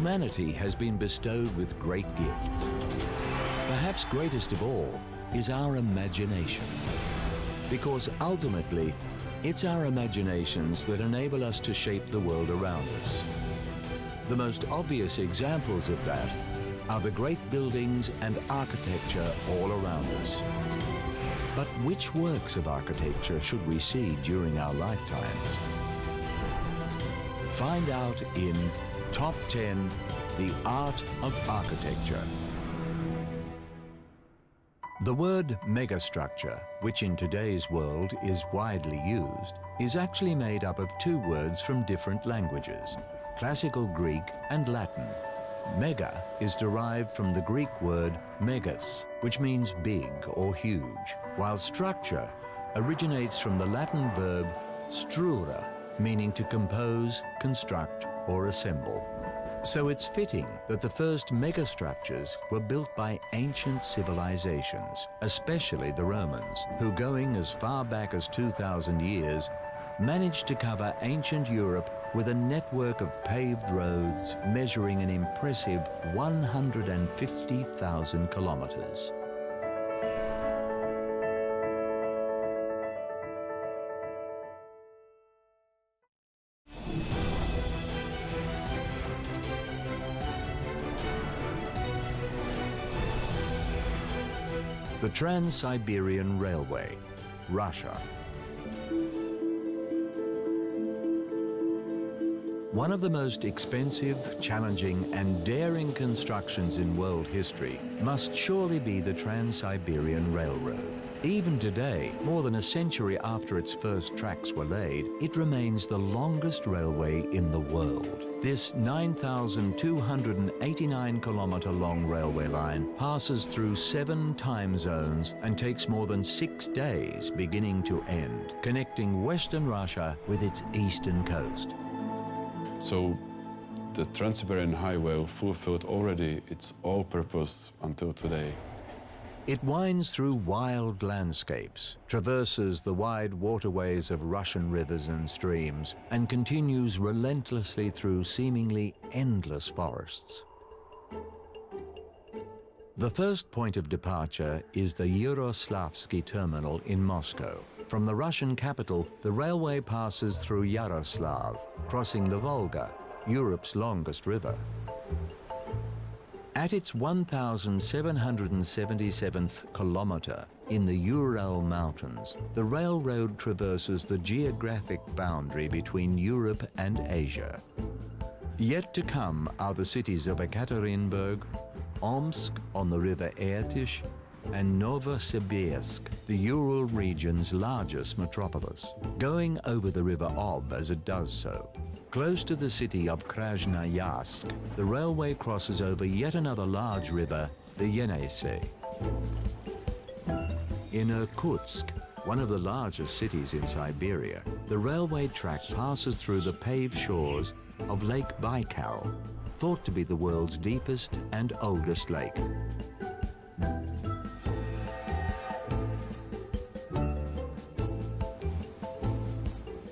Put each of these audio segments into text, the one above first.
Humanity has been bestowed with great gifts. Perhaps greatest of all is our imagination. Because ultimately, it's our imaginations that enable us to shape the world around us. The most obvious examples of that are the great buildings and architecture all around us. But which works of architecture should we see during our lifetimes? Find out in Top 10, The Art of Architecture. The word megastructure, which in today's world is widely used, is actually made up of two words from different languages, Classical Greek and Latin. Mega is derived from the Greek word megas, which means big or huge, while structure originates from the Latin verb strura, meaning to compose, construct, or assemble. So it's fitting that the first megastructures were built by ancient civilizations, especially the Romans, who, going as far back as 2,000 years, managed to cover ancient Europe with a network of paved roads measuring an impressive 150,000 kilometers. The Trans-Siberian Railway, Russia. One of the most expensive, challenging, and daring constructions in world history must surely be the Trans-Siberian Railroad. Even today, more than a century after its first tracks were laid, it remains the longest railway in the world. This 9,289-kilometer long railway line passes through 7 time zones and takes more than 6 days beginning to end, connecting Western Russia with its eastern coast. So the Trans-Siberian Highway fulfilled already its all-purpose until today. It winds through wild landscapes, traverses the wide waterways of Russian rivers and streams, and continues relentlessly through seemingly endless forests. The first point of departure is the Yaroslavsky terminal in Moscow. From the Russian capital, the railway passes through Yaroslav, crossing the Volga, Europe's longest river. At its 1,777th kilometer in the Ural Mountains, the railroad traverses the geographic boundary between Europe and Asia. Yet to come are the cities of Ekaterinburg, Omsk on the river Irtysh, and Novosibirsk, the Ural region's largest metropolis, going over the river Ob as it does so. Close to the city of Krasnoyarsk, the railway crosses over yet another large river, the Yenisei. In Irkutsk, one of the largest cities in Siberia, the railway track passes through the paved shores of Lake Baikal, thought to be the world's deepest and oldest lake.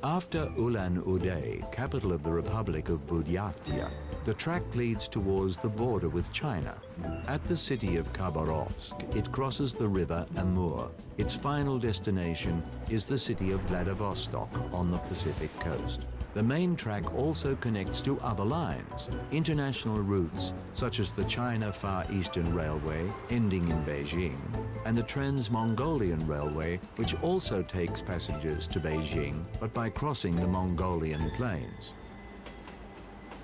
After Ulan-Ude, capital of the Republic of Buryatia, the track leads towards the border with China. At the city of Khabarovsk, it crosses the river Amur. Its final destination is the city of Vladivostok on the Pacific coast. The main track also connects to other lines, international routes such as the China Far Eastern Railway, ending in Beijing, and the Trans-Mongolian Railway, which also takes passengers to Beijing, but by crossing the Mongolian plains.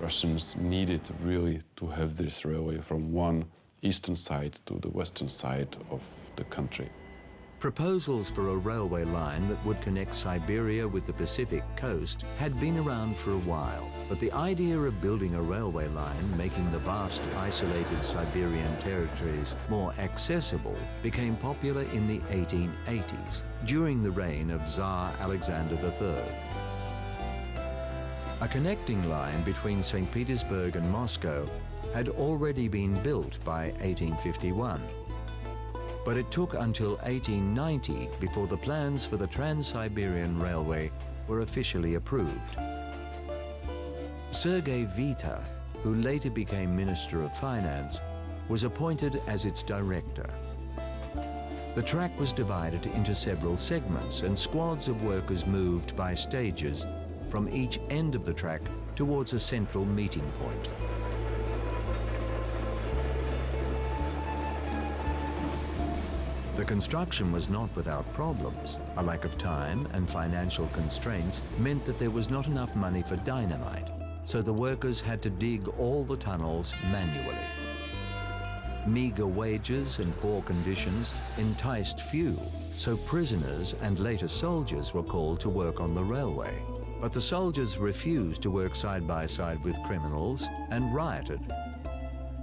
Russians needed really to have this railway from one eastern side to the western side of the country. Proposals for a railway line that would connect Siberia with the Pacific coast had been around for a while, but the idea of building a railway line making the vast isolated Siberian territories more accessible became popular in the 1880s, during the reign of Tsar Alexander III. A connecting line between St. Petersburg and Moscow had already been built by 1851. But it took until 1890 before the plans for the Trans-Siberian Railway were officially approved. Sergei Vita, who later became Minister of Finance, was appointed as its director. The track was divided into several segments, and squads of workers moved by stages from each end of the track towards a central meeting point. The construction was not without problems. A lack of time and financial constraints meant that there was not enough money for dynamite, so the workers had to dig all the tunnels manually. Meager wages and poor conditions enticed few, so prisoners and later soldiers were called to work on the railway. But the soldiers refused to work side by side with criminals and rioted.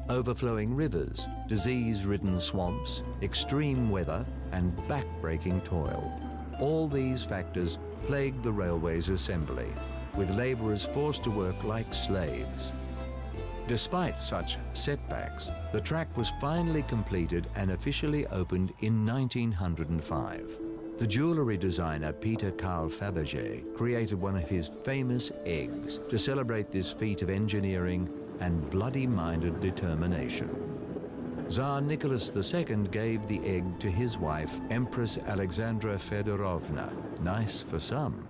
Overflowing rivers, disease-ridden swamps, extreme weather, and back-breaking toil. All these factors plagued the railway's assembly, with labourers forced to work like slaves. Despite such setbacks, the track was finally completed and officially opened in 1905. The jewellery designer Peter Carl Fabergé created one of his famous eggs to celebrate this feat of engineering and bloody-minded determination. Tsar Nicholas II gave the egg to his wife, Empress Alexandra Fedorovna. Nice for some.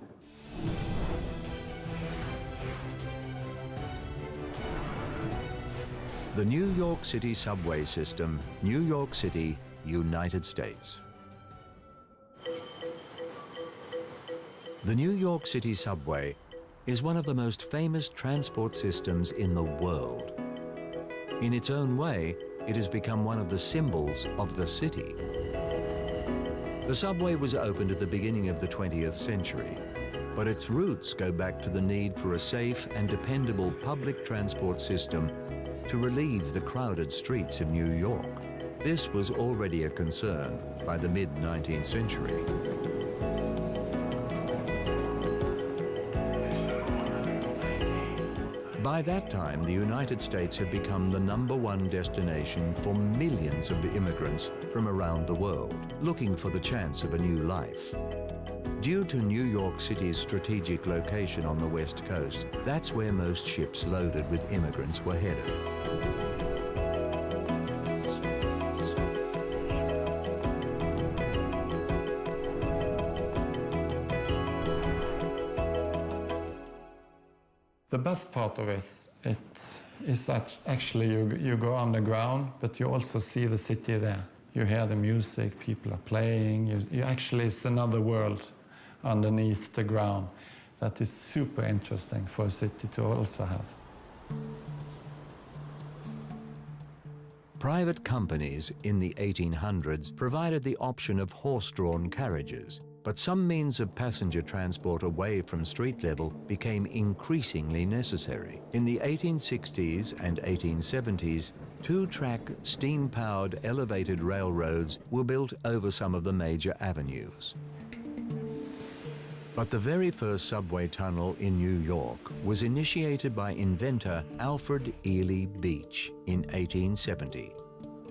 The New York City subway system, New York City, United States. The New York City subway is one of the most famous transport systems in the world. In its own way, it has become one of the symbols of the city. The subway was opened at the beginning of the 20th century, but its roots go back to the need for a safe and dependable public transport system to relieve the crowded streets of New York. This was already a concern by the mid-19th century. By that time, the United States had become the #1 destination for millions of immigrants from around the world, looking for the chance of a new life. Due to New York City's strategic location on the West Coast, that's where most ships loaded with immigrants were headed. The best part of it is that actually you go underground, but you also see the city there. You hear the music, people are playing. You actually, it's another world underneath the ground that is super interesting for a city to also have. Private companies in the 1800s provided the option of horse-drawn carriages, but some means of passenger transport away from street level became increasingly necessary. In the 1860s and 1870s, two-track, steam-powered elevated railroads were built over some of the major avenues. But the very first subway tunnel in New York was initiated by inventor Alfred Ely Beach in 1870.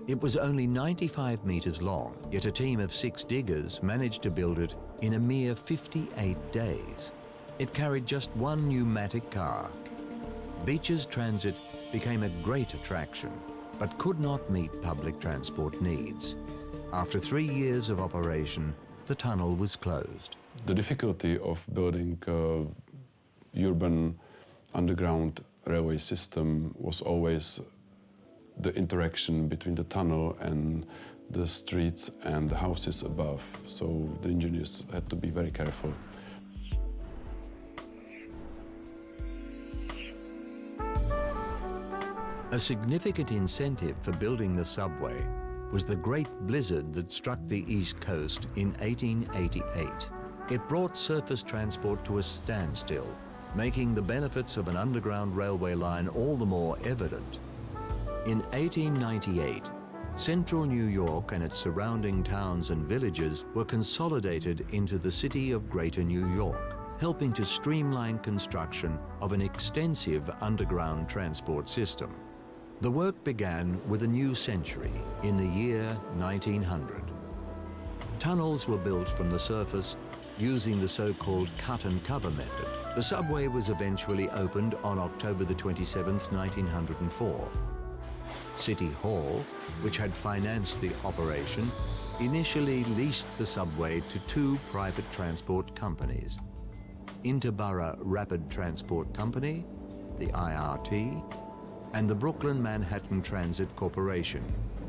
It was only 95 meters long, yet a team of 6 diggers managed to build it in a mere 58 days. It carried just one pneumatic car. Beach's transit became a great attraction, but could not meet public transport needs. After 3 years of operation, the tunnel was closed. The difficulty of building an urban underground railway system was always the interaction between the tunnel and the streets and the houses above. So the engineers had to be very careful. A significant incentive for building the subway was the great blizzard that struck the East Coast in 1888. It brought surface transport to a standstill, making the benefits of an underground railway line all the more evident. In 1898, central New York and its surrounding towns and villages were consolidated into the city of Greater New York, helping to streamline construction of an extensive underground transport system. The work began with a new century in the year 1900. Tunnels were built from the surface using the so-called cut-and-cover method. The subway was eventually opened on October the 27th, 1904. City Hall, which had financed the operation, initially leased the subway to two private transport companies, Interborough Rapid Transport Company, the IRT, and the Brooklyn Manhattan Transit Corporation,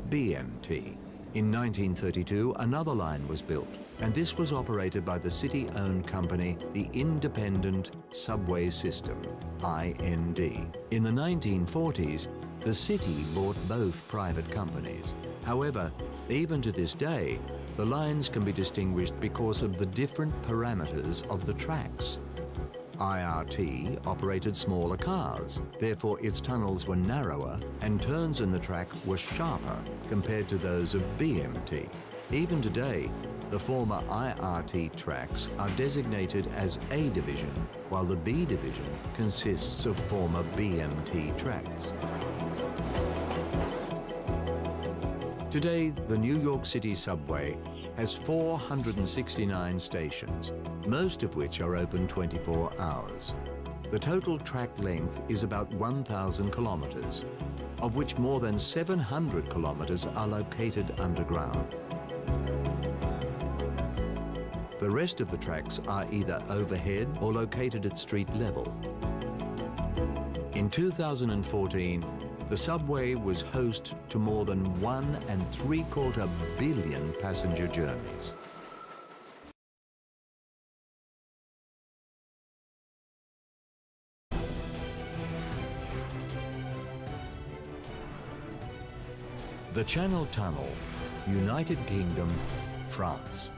BMT. In 1932, another line was built, and this was operated by the city-owned company, the Independent Subway System, IND. In the 1940s, the city bought both private companies. However, even to this day, the lines can be distinguished because of the different parameters of the tracks. IRT operated smaller cars, therefore its tunnels were narrower and turns in the track were sharper compared to those of BMT. Even today, the former IRT tracks are designated as A division, while the B division consists of former BMT tracks. Today, the New York City subway has 469 stations, most of which are open 24 hours. The total track length is about 1,000 kilometers, of which more than 700 kilometers are located underground. The rest of the tracks are either overhead or located at street level. In 2014, the subway was host to more than 1.75 billion passenger journeys. The Channel Tunnel, United Kingdom, France.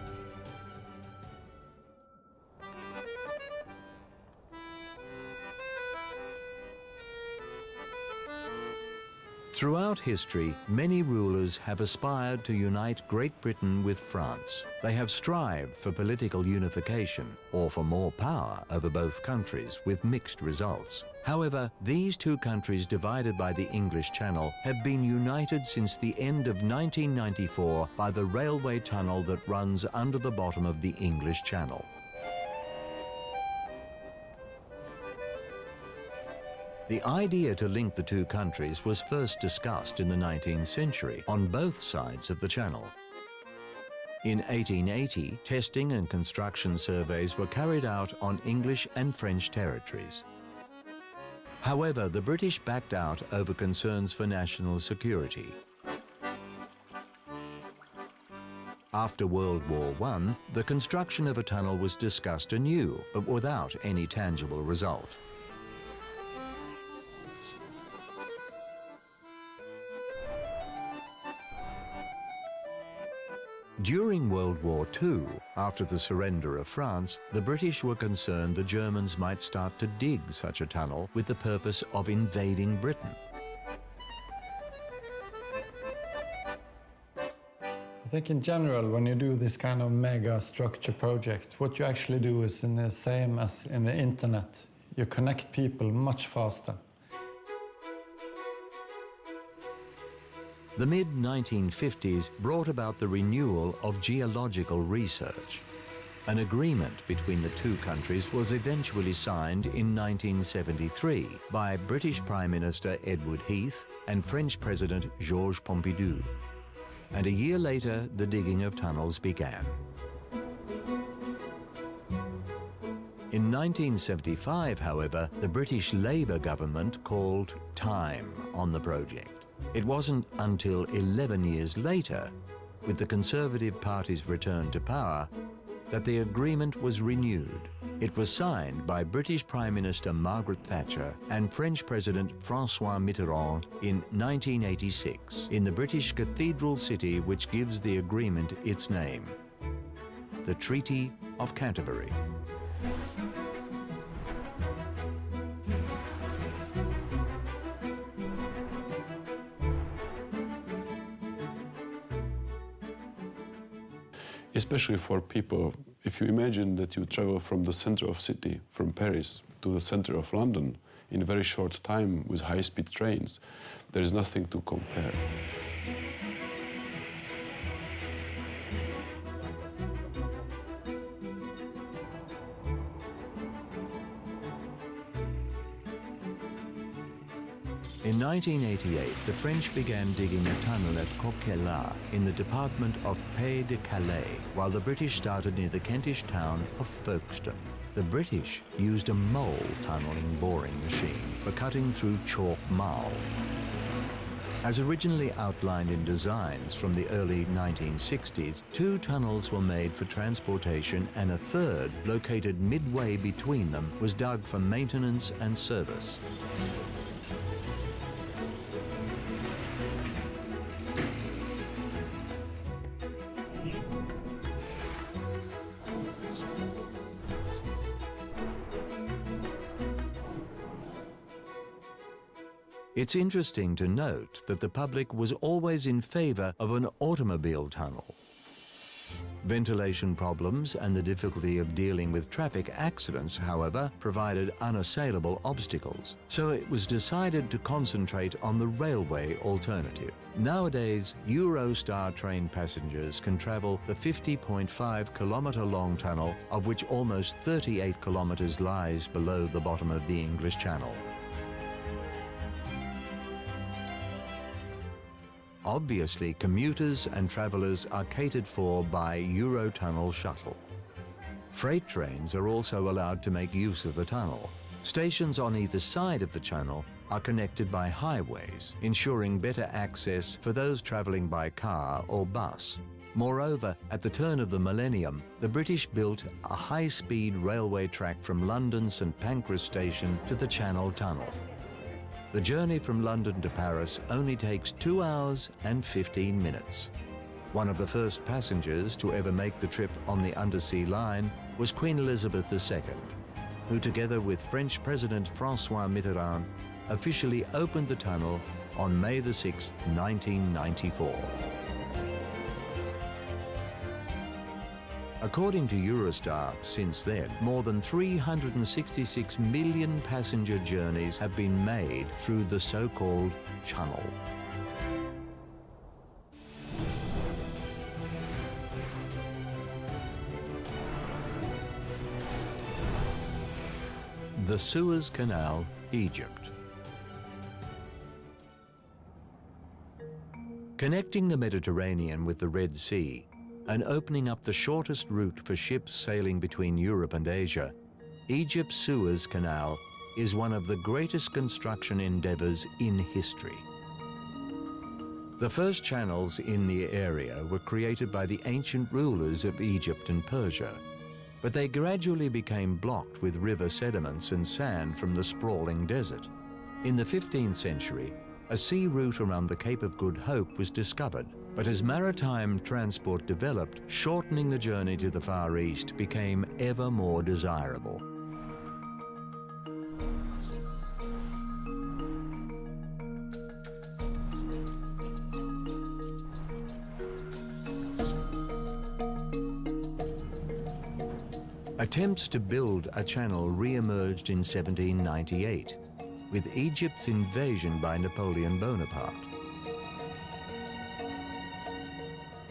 Throughout history, many rulers have aspired to unite Great Britain with France. They have strived for political unification or for more power over both countries with mixed results. However, these two countries divided by the English Channel have been united since the end of 1994 by the railway tunnel that runs under the bottom of the English Channel. The idea to link the two countries was first discussed in the 19th century on both sides of the channel. In 1880, testing and construction surveys were carried out on English and French territories. However, the British backed out over concerns for national security. After World War I, the construction of a tunnel was discussed anew, but without any tangible result. During World War II, after the surrender of France, the British were concerned the Germans might start to dig such a tunnel with the purpose of invading Britain. I think in general, when you do this kind of mega structure project, what you actually do is in the same as in the internet. You connect people much faster. The mid-1950s brought about the renewal of geological research. An agreement between the two countries was eventually signed in 1973 by British Prime Minister Edward Heath and French President Georges Pompidou. And a year later, the digging of tunnels began. In 1975, however, the British Labour government called time on the project. It wasn't until 11 years later, with the Conservative Party's return to power, that the agreement was renewed. It was signed by British Prime Minister Margaret Thatcher and French President François Mitterrand in 1986 in the British cathedral city which gives the agreement its name, the Treaty of Canterbury. Especially for people, if you imagine that you travel from the center of city, from Paris to the center of London in a very short time with high-speed trains, there is nothing to compare. In 1988, the French began digging a tunnel at Coquelin in the department of Pays-de-Calais, while the British started near the Kentish town of Folkestone. The British used a mole tunnelling boring machine for cutting through chalk marl. As originally outlined in designs from the early 1960s, 2 tunnels were made for transportation and a third, located midway between them, was dug for maintenance and service. It's interesting to note that the public was always in favor of an automobile tunnel. Ventilation problems and the difficulty of dealing with traffic accidents, however, provided unassailable obstacles. So it was decided to concentrate on the railway alternative. Nowadays, Eurostar train passengers can travel the 50.5-kilometre-long tunnel, of which almost 38 kilometres lies below the bottom of the English Channel. Obviously, commuters and travellers are catered for by Eurotunnel shuttle. Freight trains are also allowed to make use of the tunnel. Stations on either side of the channel are connected by highways, ensuring better access for those travelling by car or bus. Moreover, at the turn of the millennium, the British built a high-speed railway track from London St Pancras Station to the Channel Tunnel. The journey from London to Paris only takes 2 hours and 15 minutes. One of the first passengers to ever make the trip on the undersea line was Queen Elizabeth II, who together with French President François Mitterrand officially opened the tunnel on May 6, 1994. According to Eurostar, since then, more than 366 million passenger journeys have been made through the so-called channel. The Suez Canal, Egypt. Connecting the Mediterranean with the Red Sea and opening up the shortest route for ships sailing between Europe and Asia, Egypt's Suez Canal is one of the greatest construction endeavors in history. The first channels in the area were created by the ancient rulers of Egypt and Persia, but they gradually became blocked with river sediments and sand from the sprawling desert. In the 15th century, a sea route around the Cape of Good Hope was discovered, but as maritime transport developed, shortening the journey to the Far East became ever more desirable. Attempts to build a channel re-emerged in 1798, with Egypt's invasion by Napoleon Bonaparte.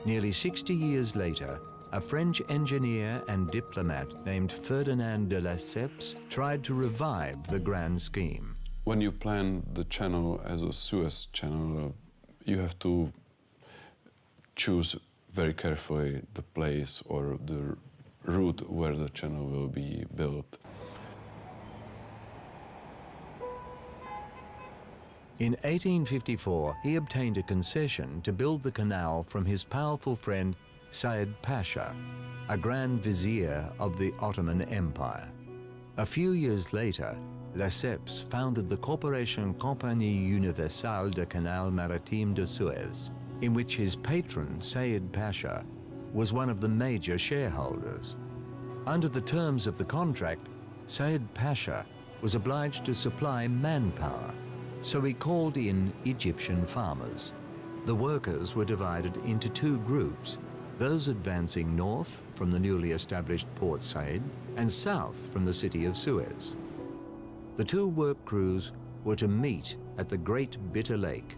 Nearly 60 years later, a French engineer and diplomat named Ferdinand de Lesseps tried to revive the grand scheme. When you plan the channel as a Suez channel, you have to choose very carefully the place or the route where the channel will be built. In 1854, he obtained a concession to build the canal from his powerful friend Said Pasha, a Grand Vizier of the Ottoman Empire. A few years later, Lesseps founded the Corporation Compagnie Universelle de Canal Maritime de Suez, in which his patron, Said Pasha, was one of the major shareholders. Under the terms of the contract, Said Pasha was obliged to supply manpower, so he called in Egyptian farmers. The workers were divided into 2 groups, those advancing north from the newly established Port Said and south from the city of Suez. The 2 work crews were to meet at the Great Bitter Lake.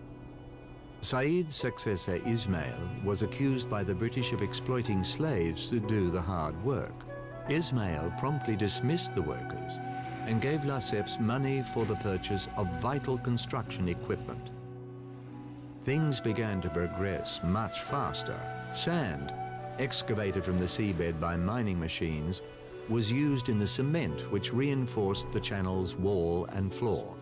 Said's successor Ismail was accused by the British of exploiting slaves to do the hard work. Ismail promptly dismissed the workers and gave Lesseps money for the purchase of vital construction equipment. Things began to progress much faster. Sand, excavated from the seabed by mining machines, was used in the cement which reinforced the channel's wall and floor.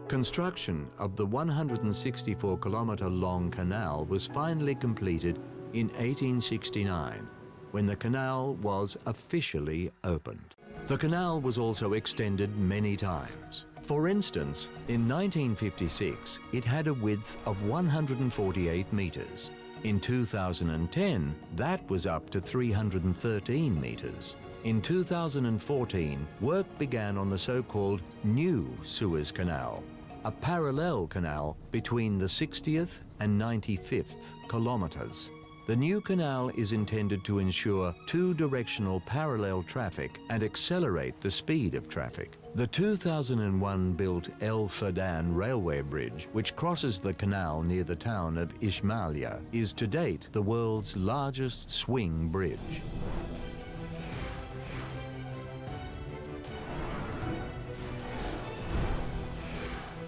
Construction of the 164-kilometre-long canal was finally completed in 1869, when the canal was officially opened. The canal was also extended many times. For instance, in 1956, it had a width of 148 metres. In 2010, that was up to 313 metres. In 2014, work began on the so-called New Suez Canal, a parallel canal between the 60th and 95th kilometres. The new canal is intended to ensure two-directional parallel traffic and accelerate the speed of traffic. The 2001-built El Ferdan railway bridge, which crosses the canal near the town of Ismailia, is to date the world's largest swing bridge.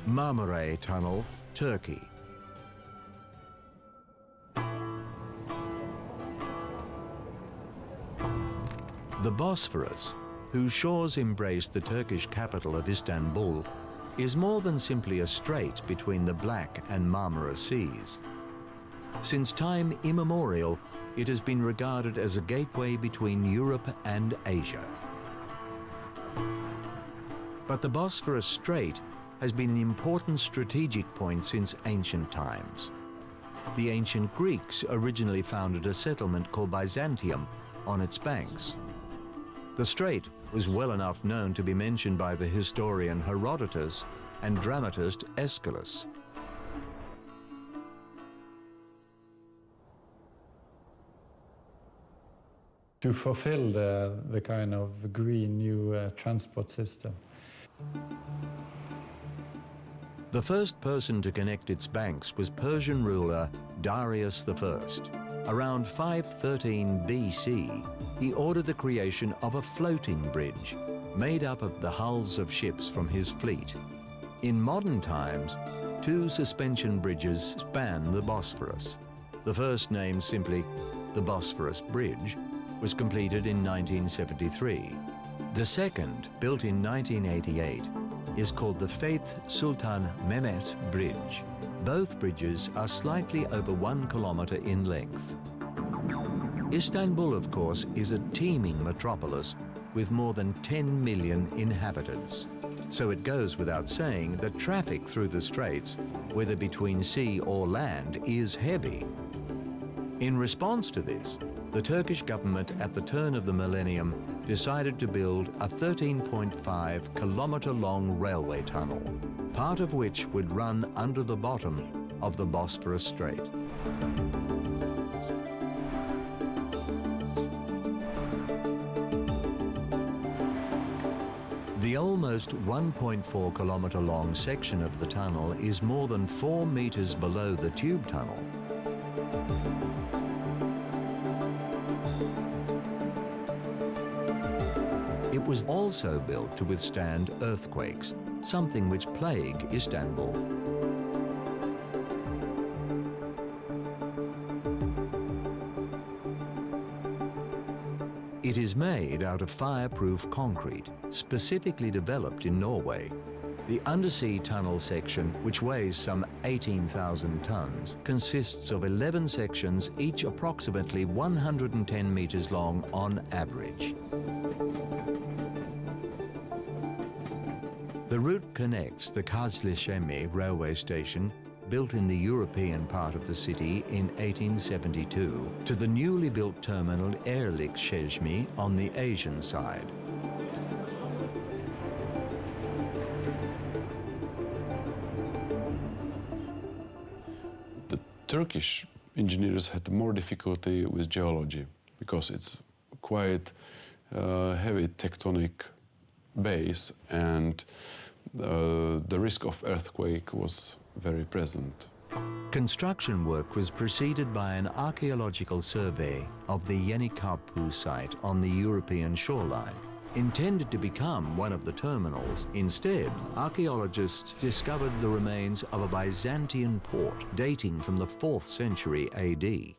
Marmaray Tunnel, Turkey. The Bosphorus, whose shores embrace the Turkish capital of Istanbul, is more than simply a strait between the Black and Marmara Seas. Since time immemorial, it has been regarded as a gateway between Europe and Asia. But the Bosphorus Strait has been an important strategic point since ancient times. The ancient Greeks originally founded a settlement called Byzantium on its banks. The strait was well enough known to be mentioned by the historian Herodotus and dramatist Aeschylus. To fulfill the kind of green new transport system. The first person to connect its banks was Persian ruler Darius I. Around 513 BC, he ordered the creation of a floating bridge made up of the hulls of ships from his fleet. In modern times, two suspension bridges span the Bosphorus. The first, named simply the Bosphorus Bridge, was completed in 1973. The second, built in 1988, is called the Faith Sultan Mehmet Bridge. Both bridges are slightly over 1 kilometre in length. Istanbul, of course, is a teeming metropolis with more than 10 million inhabitants. So it goes without saying that traffic through the straits, whether between sea or land, is heavy. In response to this, the Turkish government at the turn of the millennium decided to build a 13.5 kilometre-long railway tunnel, part of which would run under the bottom of the Bosphorus Strait. The almost 1.4 kilometre long section of the tunnel is more than 4 metres below the tube tunnel. It was also built to withstand earthquakes, something which plague Istanbul. It is made out of fireproof concrete, specifically developed in Norway. The undersea tunnel section, which weighs some 18,000 tons, consists of 11 sections, each approximately 110 meters long on average. The route connects the Kazlishemi railway station, built in the European part of the city in 1872, to the newly built terminal Erlikshejmi on the Asian side. The Turkish engineers had more difficulty with geology because it's quite heavy tectonic base, and the risk of earthquake was very present. Construction work was preceded by an archaeological survey of the Yenikapu site on the European shoreline. Intended to become one of the terminals, instead, archaeologists discovered the remains of a Byzantine port dating from the 4th century AD. Yeah,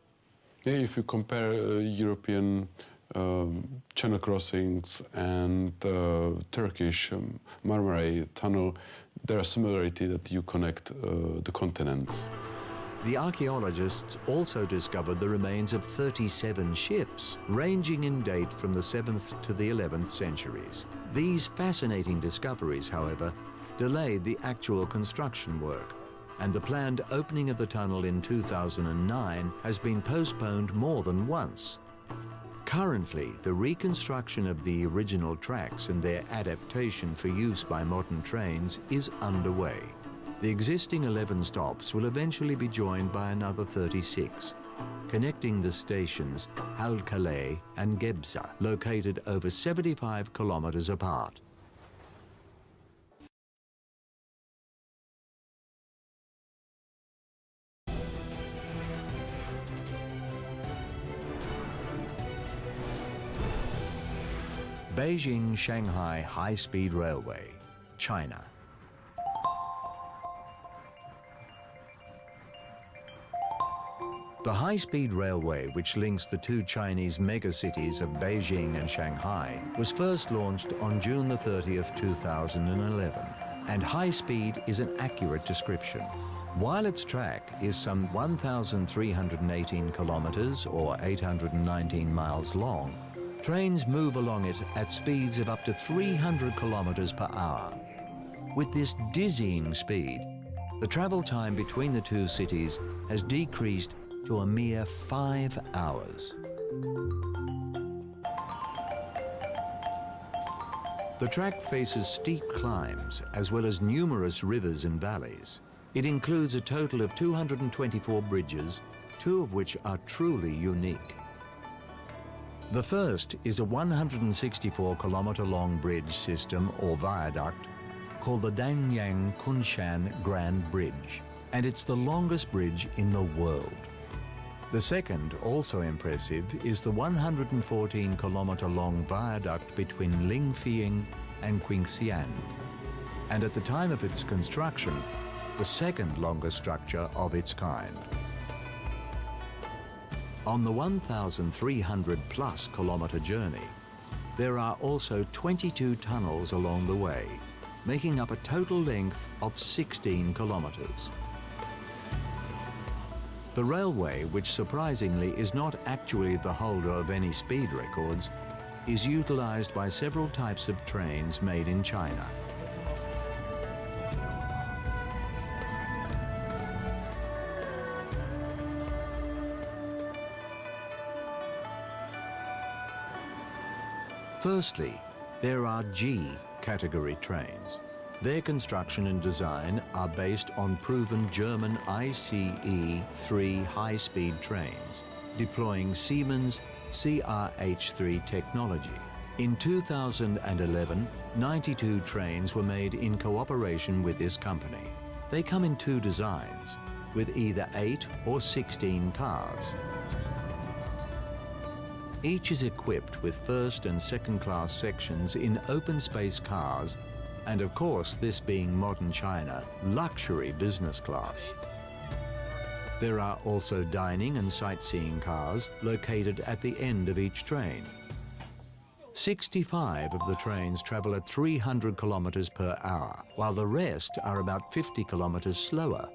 if you compare European channel crossings and Turkish Marmaray tunnel, there are similarities that you connect the continents. The archaeologists also discovered the remains of 37 ships, ranging in date from the 7th to the 11th centuries. These fascinating discoveries, however, delayed the actual construction work, and the planned opening of the tunnel in 2009 has been postponed more than once. Currently, the reconstruction of the original tracks and their adaptation for use by modern trains is underway. The existing 11 stops will eventually be joined by another 36, connecting the stations Halkale and Gebze, located over 75 kilometers apart. Beijing-Shanghai High-Speed Railway, China. The high-speed railway, which links the two Chinese megacities of Beijing and Shanghai, was first launched on June the 30th, 2011. And high-speed is an accurate description. While its track is some 1,318 kilometers or 819 miles long, trains move along it at speeds of up to 300 kilometers per hour. With this dizzying speed, the travel time between the two cities has decreased to a mere 5 hours. The track faces steep climbs as well as numerous rivers and valleys. It includes a total of 224 bridges, 2 of which are truly unique. The first is a 164-kilometer-long bridge system or viaduct called the Danyang Kunshan Grand Bridge, and it's the longest bridge in the world. The second, also impressive, is the 114-kilometer-long viaduct between Lingfeng and Qingxian, and at the time of its construction, the second longest structure of its kind. On the 1,300-plus kilometer journey, there are also 22 tunnels along the way, making up a total length of 16 kilometers. The railway, which surprisingly is not actually the holder of any speed records, is utilized by several types of trains made in China. Firstly, there are G category trains. Their construction and design are based on proven German ICE-3 high-speed trains, deploying Siemens CRH3 technology. In 2011, 92 trains were made in cooperation with this company. They come in 2 designs, with either 8 or 16 cars. Each is equipped with first and second class sections in open space cars, and of course, this being modern China, luxury business class. There are also dining and sightseeing cars located at the end of each train. 65 of the trains travel at 300 kilometers per hour, while the rest are about 50 kilometers slower.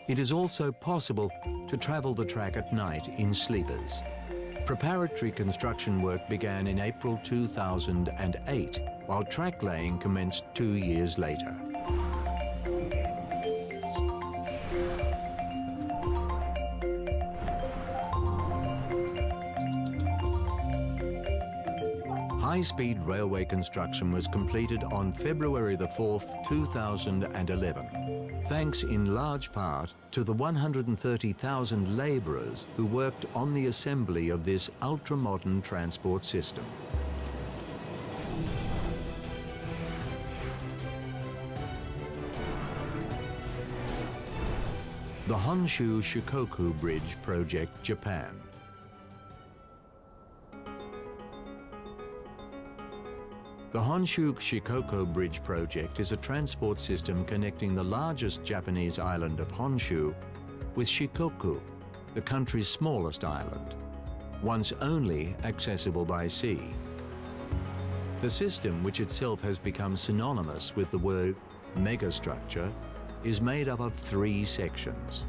It is also possible to travel the track at night in sleepers. Preparatory construction work began in April 2008, while track laying commenced 2 years later. High-speed railway construction was completed on February the 4th, 2011, thanks in large part to the 130,000 laborers who worked on the assembly of this ultra-modern transport system. the Honshu Shikoku Bridge Project, Japan. The Honshu Shikoku Bridge Project is a transport system connecting the largest Japanese island of Honshu with Shikoku, the country's smallest island, once only accessible by sea. The system, which itself has become synonymous with the word megastructure, is made up of 3 sections.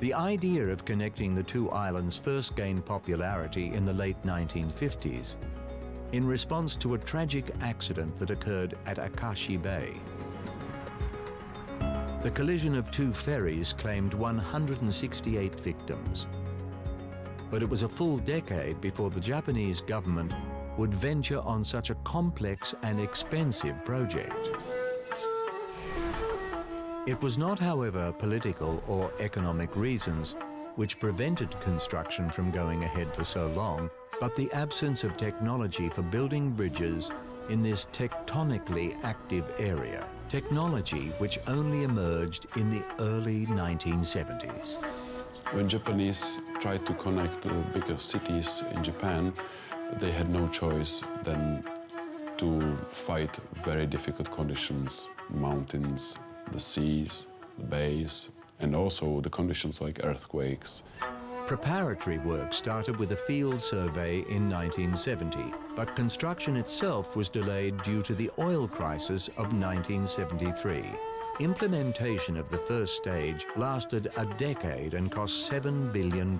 The idea of connecting the 2 islands first gained popularity in the late 1950s in response to a tragic accident that occurred at Akashi Bay. The collision of 2 ferries claimed 168 victims. But it was a full decade before the Japanese government would venture on such a complex and expensive project. It was not, however, political or economic reasons which prevented construction from going ahead for so long, but the absence of technology for building bridges in this tectonically active area, technology which only emerged in the early 1970s. When Japanese tried to connect the bigger cities in Japan, they had no choice than to fight very difficult conditions, mountains, the seas, the bays, and also the conditions like earthquakes. Preparatory work started with a field survey in 1970, but construction itself was delayed due to the oil crisis of 1973. Implementation of the first stage lasted a decade and cost $7 billion.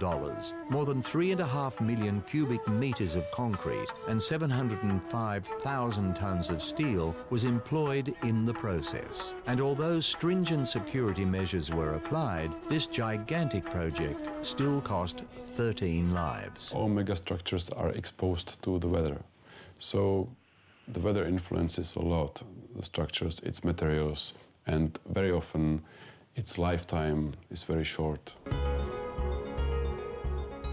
More than 3.5 million cubic meters of concrete and 705,000 tons of steel was employed in the process. And although stringent security measures were applied, this gigantic project still cost 13 lives. All megastructures are exposed to the weather. So the weather influences a lot the structures, its materials, and very often its lifetime is very short.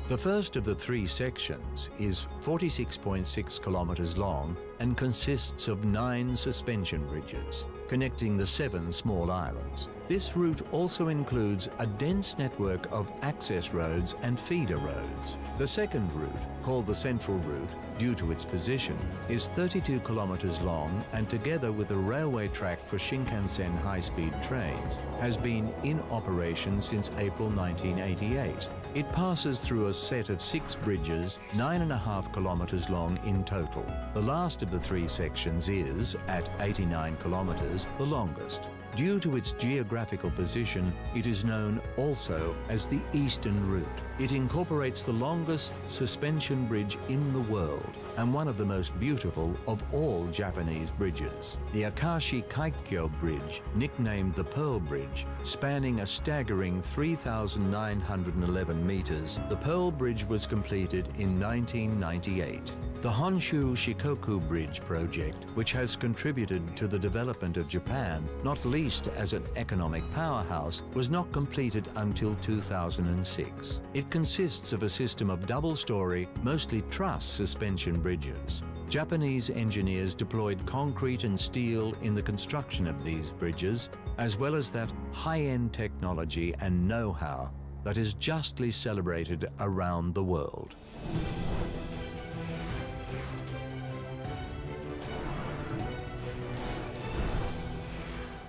The first of the 3 sections is 46.6 kilometers long and consists of 9 suspension bridges connecting the 7 small islands. This route also includes a dense network of access roads and feeder roads. The second route, called the Central Route, due to its position, is 32 kilometers long and, together with a railway track for Shinkansen high-speed trains, has been in operation since April 1988. It passes through a set of 6 bridges, 9.5 kilometers long in total. The last of the 3 sections is, at 89 kilometers, the longest. Due to its geographical position, it is known also as the Eastern Route. It incorporates the longest suspension bridge in the world and one of the most beautiful of all Japanese bridges. The Akashi Kaikyo Bridge, nicknamed the Pearl Bridge, spanning a staggering 3,911 meters, the Pearl Bridge was completed in 1998. The Honshu Shikoku Bridge project, which has contributed to the development of Japan, not least as an economic powerhouse, was not completed until 2006. It consists of a system of double-story, mostly truss suspension bridges. Japanese engineers deployed concrete and steel in the construction of these bridges, as well as that high-end technology and know-how that is justly celebrated around the world.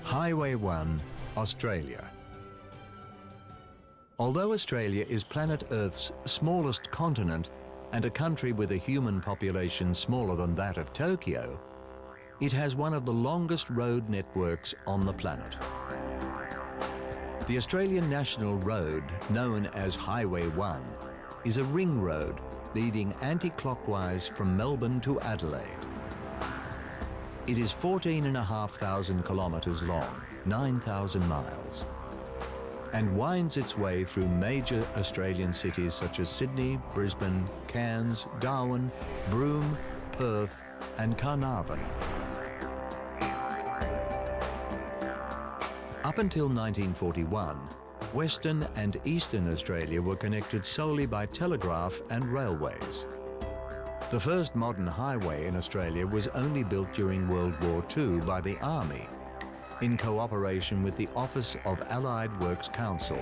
Highway 1, Australia. Although Australia is planet Earth's smallest continent and a country with a human population smaller than that of Tokyo, it has one of the longest road networks on the planet. The Australian National Road, known as Highway 1, is a ring road leading anti-clockwise from Melbourne to Adelaide. It is 14,500 kilometres long, 9,000 miles, and winds its way through major Australian cities such as Sydney, Brisbane, Cairns, Darwin, Broome, Perth, and Carnarvon. Up until 1941, Western and Eastern Australia were connected solely by telegraph and railways. The first modern highway in Australia was only built during World War II by the Army, in cooperation with the Office of Allied Works Council,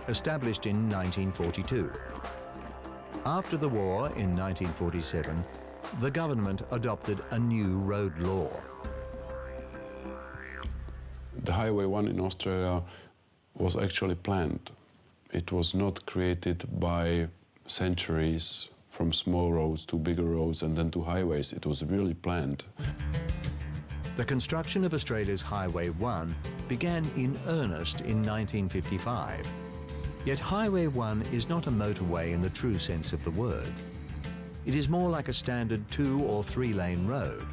established in 1942. After the war in 1947, the government adopted a new road law. The Highway 1 in Australia was actually planned. It was not created by centuries from small roads to bigger roads and then to highways. It was really planned. The construction of Australia's Highway 1 began in earnest in 1955. Yet Highway 1 is not a motorway in the true sense of the word. It is more like a standard 2 or 3 lane road.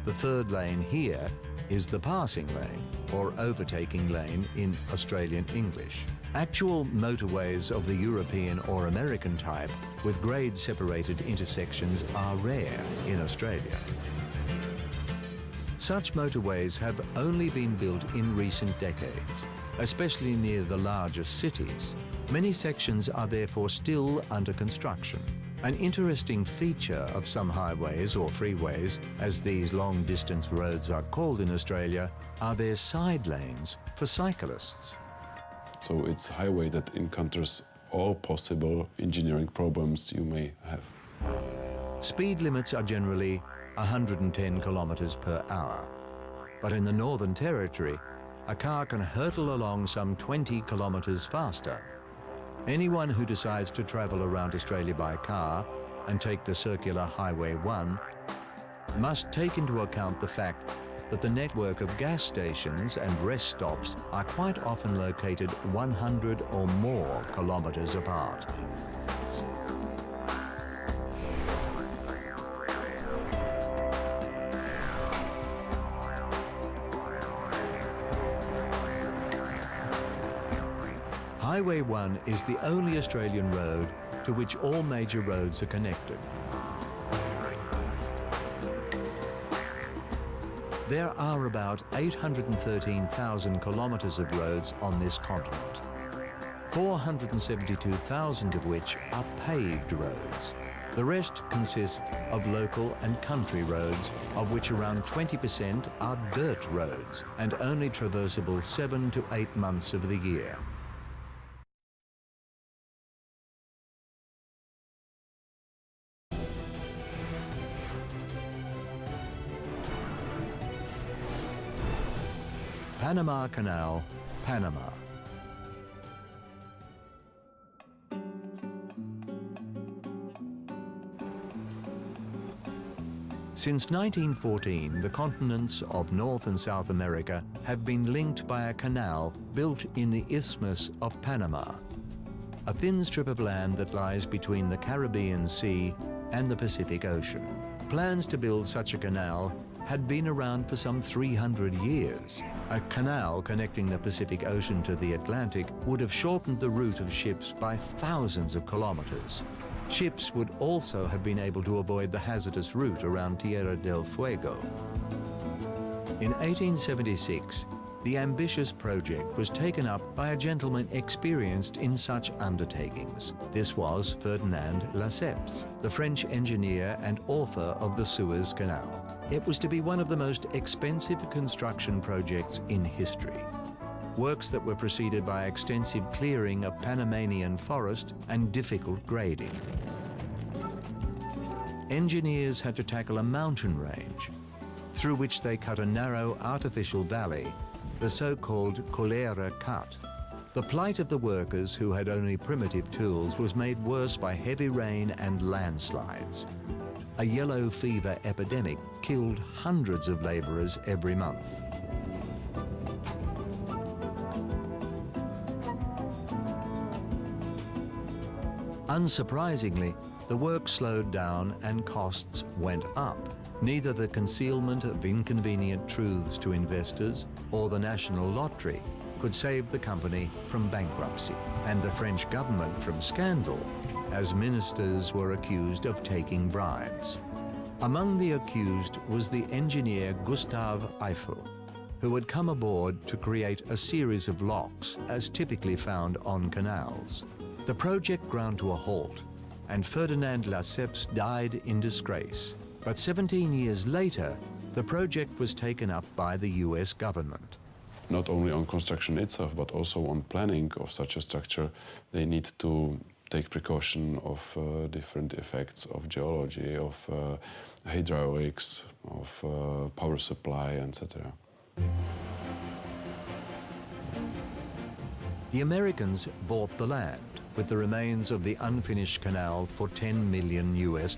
The third lane here is the passing lane, or overtaking lane in Australian English. Actual motorways of the European or American type with grade-separated intersections are rare in Australia. Such motorways have only been built in recent decades, especially near the largest cities. Many sections are therefore still under construction. An interesting feature of some highways or freeways, as these long-distance roads are called in Australia, are their side lanes for cyclists. So it's a highway that encounters all possible engineering problems you may have. Speed limits are generally 110 kilometers per hour. But in the Northern Territory, a car can hurtle along some 20 kilometers faster. Anyone who decides to travel around Australia by car and take the circular Highway 1 must take into account the fact that the network of gas stations and rest stops are quite often located 100 or more kilometers apart. Highway 1 is the only Australian road to which all major roads are connected. There are about 813,000 kilometres of roads on this continent, 472,000 of which are paved roads. The rest consist of local and country roads, of which around 20% are dirt roads and only traversable 7 to 8 months of the year. Panama Canal, Panama. Since 1914, the continents of North and South America have been linked by a canal built in the Isthmus of Panama, a thin strip of land that lies between the Caribbean Sea and the Pacific Ocean. Plans to build such a canal had been around for some 300 years. A canal connecting the Pacific Ocean to the Atlantic would have shortened the route of ships by thousands of kilometers. Ships would also have been able to avoid the hazardous route around Tierra del Fuego. In 1876, the ambitious project was taken up by a gentleman experienced in such undertakings. This was Ferdinand Lesseps, the French engineer and author of the Suez Canal. It was to be one of the most expensive construction projects in history. Works that were preceded by extensive clearing of Panamanian forest and difficult grading. Engineers had to tackle a mountain range, through which they cut a narrow artificial valley, the so-called Colera Cut. The plight of the workers who had only primitive tools was made worse by heavy rain and landslides. A yellow fever epidemic killed hundreds of laborers every month. Unsurprisingly, the work slowed down and costs went up. Neither the concealment of inconvenient truths to investors or the national lottery could save the company from bankruptcy, and the French government from scandal, as ministers were accused of taking bribes. Among the accused was the engineer Gustave Eiffel, who had come aboard to create a series of locks as typically found on canals. The project ground to a halt, and Ferdinand Lesseps died in disgrace. But 17 years later, the project was taken up by the US government. Not only on construction itself, but also on planning of such a structure, they need to take precaution of different effects of geology, of hydraulics, of power supply, etc. The Americans bought the land with the remains of the unfinished canal for $10 million US.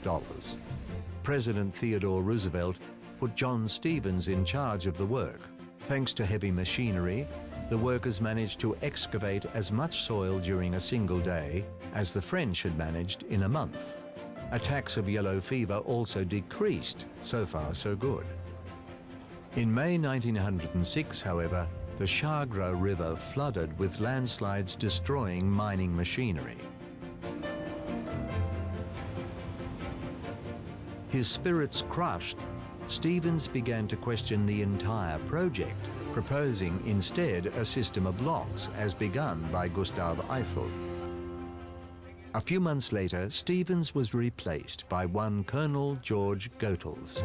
President Theodore Roosevelt put John Stevens in charge of the work. Thanks to heavy machinery, the workers managed to excavate as much soil during a single day as the French had managed in a month. Attacks of yellow fever also decreased. So far, so good. In May 1906, however, the Chagres River flooded with landslides destroying mining machinery. His spirits crushed, Stevens began to question the entire project, proposing instead a system of locks as begun by Gustav Eiffel. A few months later, Stevens was replaced by one Colonel George Goethals.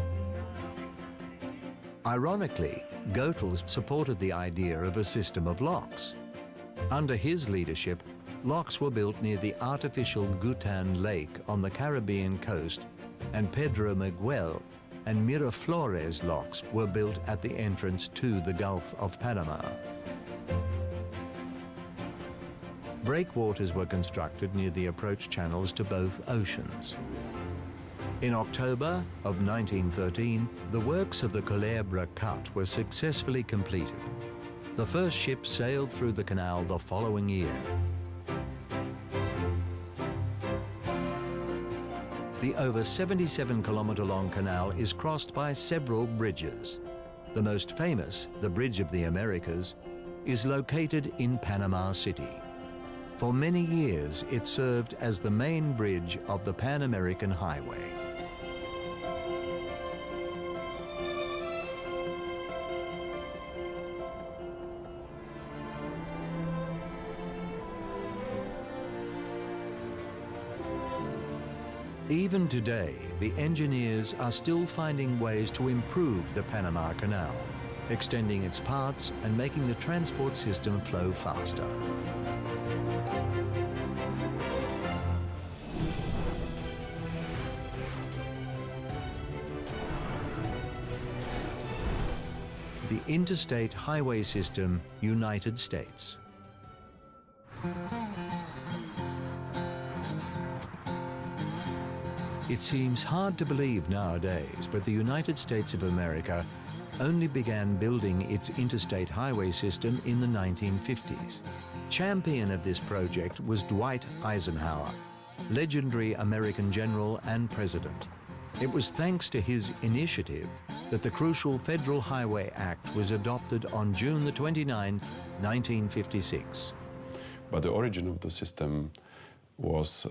Ironically, Goethals supported the idea of a system of locks. Under his leadership, locks were built near the artificial Gutan Lake on the Caribbean coast, and Pedro Miguel and Miraflores locks were built at the entrance to the Gulf of Panama. Breakwaters were constructed near the approach channels to both oceans. In October of 1913, the works of the Culebra Cut were successfully completed. The first ship sailed through the canal the following year. The over 77-kilometer-long canal is crossed by several bridges. The most famous, the Bridge of the Americas, is located in Panama City. For many years, it served as the main bridge of the Pan American Highway. Even today, the engineers are still finding ways to improve the Panama Canal, extending its parts and making the transport system flow faster. The Interstate Highway System, United States. It seems hard to believe nowadays, but the United States of America only began building its interstate highway system in the 1950s. Champion of this project was Dwight Eisenhower, legendary American general and president. It was thanks to his initiative that the crucial Federal Highway Act was adopted on June the 29th, 1956. But the origin of the system was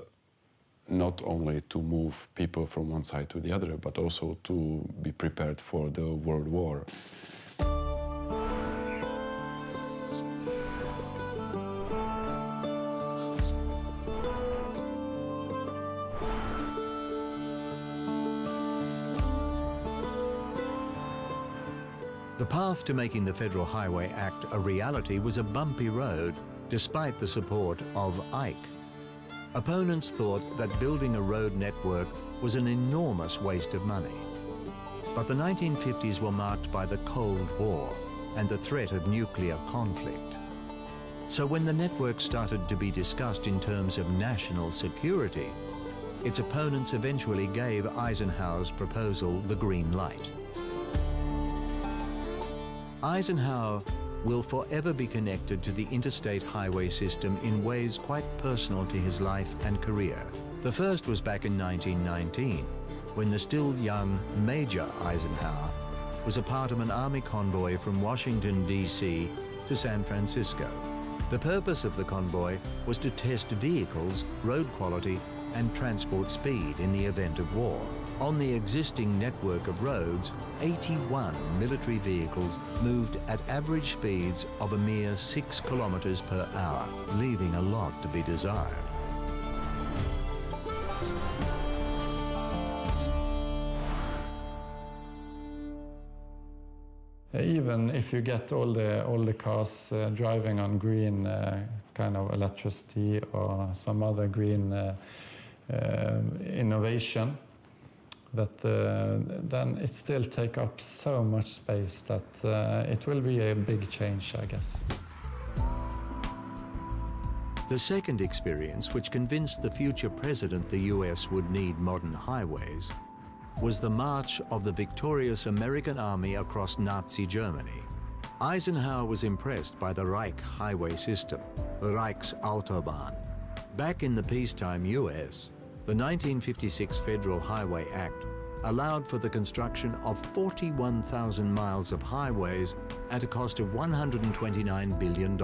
not only to move people from one side to the other, but also to be prepared for the World War. The path to making the Federal Highway Act a reality was a bumpy road, despite the support of Ike. Opponents thought that building a road network was an enormous waste of money. But the 1950s were marked by the Cold War and the threat of nuclear conflict. So when the network started to be discussed in terms of national security, its opponents eventually gave Eisenhower's proposal the green light. Eisenhower will forever be connected to the interstate highway system in ways quite personal to his life and career. The first was back in 1919, when the still young Major Eisenhower was a part of an army convoy from Washington, D.C. to San Francisco. The purpose of the convoy was to test vehicles, road quality, and transport speed in the event of war. On the existing network of roads, 81 military vehicles moved at average speeds of a mere 6 kilometers per hour, leaving a lot to be desired. Even if you get all the cars driving on green kind of electricity or some other green innovation, that then it still takes up so much space that it will be a big change, I guess. The second experience which convinced the future president the US would need modern highways was the march of the victorious American army across Nazi Germany. Eisenhower was impressed by the Reich highway system, the Reichsautobahn. Back in the peacetime US, the 1956 Federal Highway Act allowed for the construction of 41,000 miles of highways at a cost of $129 billion.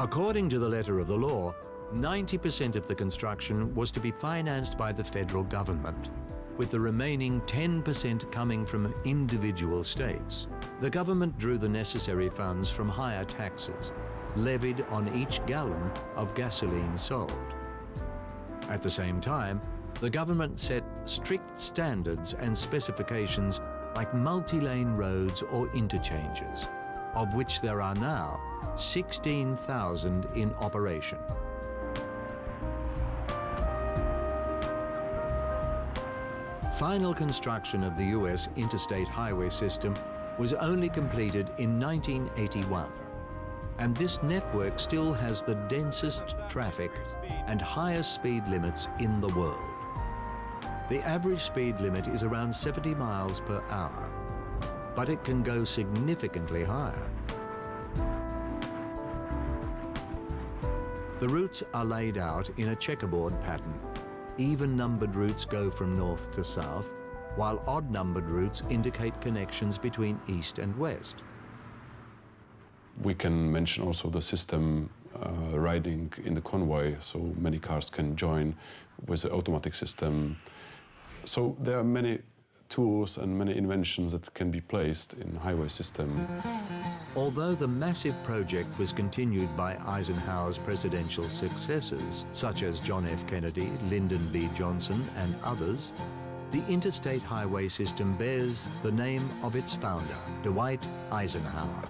According to the letter of the law, 90% of the construction was to be financed by the federal government, with the remaining 10% coming from individual states. The government drew the necessary funds from higher taxes, levied on each gallon of gasoline sold. At the same time, the government set strict standards and specifications like multi-lane roads or interchanges, of which there are now 16,000 in operation. Final construction of the US interstate highway system was only completed in 1981, and this network still has the densest traffic and highest speed limits in the world. The average speed limit is around 70 miles per hour, but it can go significantly higher. The routes are laid out in a checkerboard pattern. Even-numbered routes go from north to south, while odd-numbered routes indicate connections between east and west. We can mention also the system riding in the convoy, so many cars can join with the automatic system. So there are many tools and many inventions that can be placed in the highway system. Although the massive project was continued by Eisenhower's presidential successors, such as John F. Kennedy, Lyndon B. Johnson, and others, the interstate highway system bears the name of its founder, Dwight Eisenhower.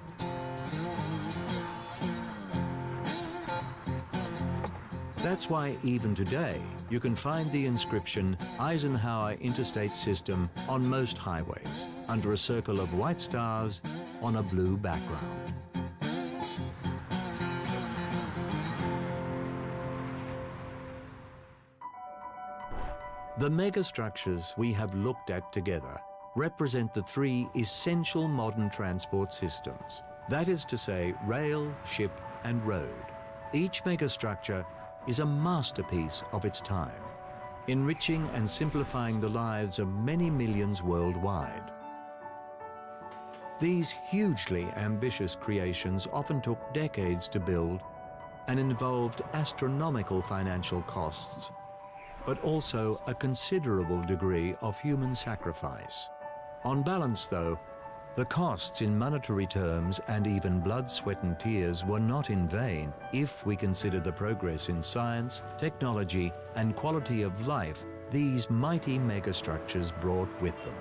That's why even today, you can find the inscription Eisenhower Interstate System on most highways, under a circle of white stars on a blue background. The megastructures we have looked at together represent the three essential modern transport systems. That is to say, rail, ship, and road. Each megastructure is a masterpiece of its time, enriching and simplifying the lives of many millions worldwide. These hugely ambitious creations often took decades to build and involved astronomical financial costs, but also a considerable degree of human sacrifice. On balance, though, the costs in monetary terms and even blood, sweat and tears were not in vain if we consider the progress in science, technology and quality of life these mighty megastructures brought with them.